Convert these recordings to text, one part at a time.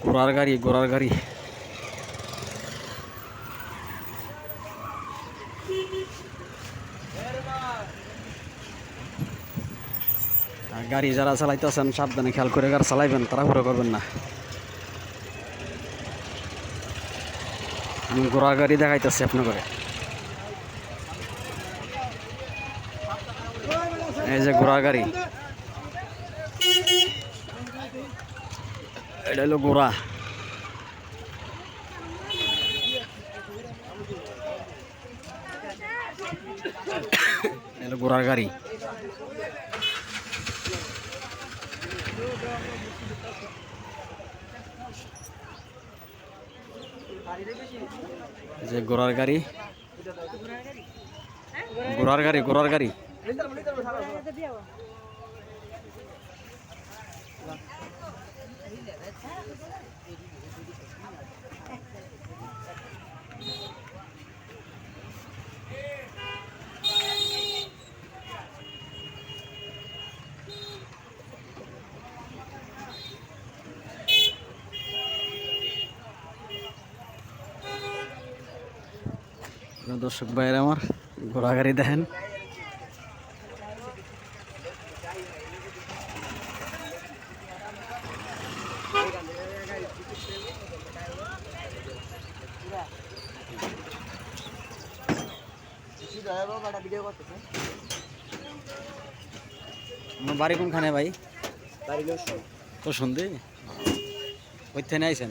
ঘোড়ার গাড়ি, ঘোড়ার গাড়ি। আর গাড়ি যারা চালাইতেছেন সাবধানে খেয়াল করে গাড়ি চালাইবেন, তাড়াহুড়ো করবেন না। আমি ঘোড়ার গাড়ি দেখাইতেছি আপনাদের। এই যে ঘোড়ার গাড়ি, এটা হলো ঘোড়া। এটা ঘোড়ার গাড়ি। যে ঘোড়ার গাড়ি, ঘোড়ার গাড়ি, ঘোড়ার গাড়ি। দর্শক ভাইয়ের আমার ঘোড়া গাড়ি দেখেন। আমার বাড়ি কোনখানে ভাই? তো শুনতে ওইখানে আইছেন?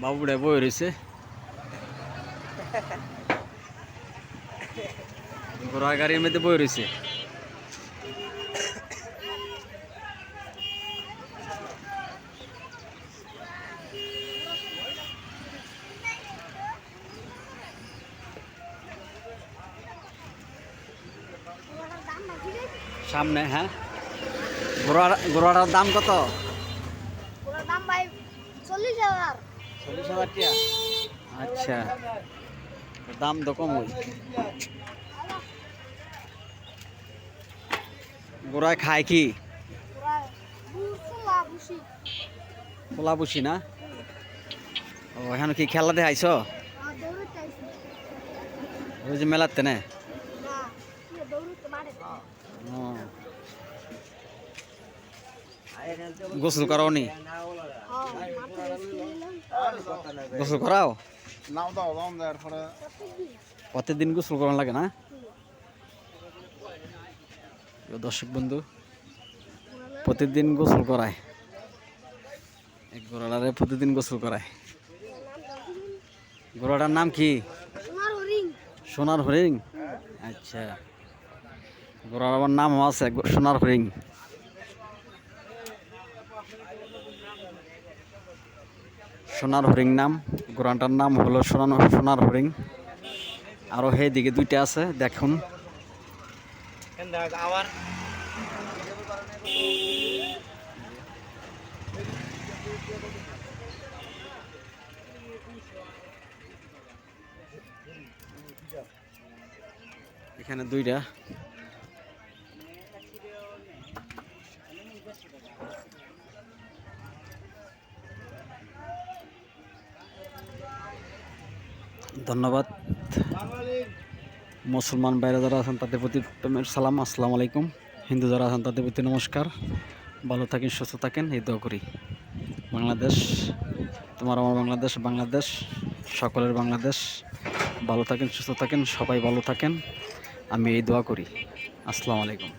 বাবুড়ে বই রয়েছে, ঘোড়া গাড়ির মধ্যে বই রয়েছে। সামনে, হ্যাঁ। ঘোড়াটার দাম কত? দাম ভাই 40,000। 40,000 টাকা। আচ্ছা, দাম তো কম ওই। ঘোড়ায় খায় কি? পোলা বুসি না? ও, এখানে কি খেলা দেখাইছ? ওই যে মেলাতে না? গোসল করাও নি? গোসল করাও? প্রতিদিন গোসল করানো লাগে না? দর্শক বন্ধু, প্রতিদিন গোসল করায়, এক ঘোড়াটারে প্রতিদিন গোসল করায়। ঘোড়াটার নাম কি? সোনার হরিণ। আচ্ছা, ঘোড়ার আমার নাম আছে সোনার হরিণ। সোনার হরিণ নাম, ঘোড়াটার নাম হলো সোনার হরিণ। আরো সেই দিকে দুইটা আছে, দেখুন। এখানে দুইটা। ধন্যবাদ। মুসলমান ভাইরা যারা আছেন তাদের প্রতি সালাম, আসসালামু আলাইকুম। হিন্দু যারা আছেন তাদের প্রতি নমস্কার। ভালো থাকেন, সুস্থ থাকেন, এই দোয়া করি। বাংলাদেশ তোমার আমার বাংলাদেশ, বাংলাদেশ সকলের বাংলাদেশ। ভালো থাকেন, সুস্থ থাকেন, সবাই ভালো থাকেন, আমি এই দোয়া করি। আসসালামু আলাইকুম।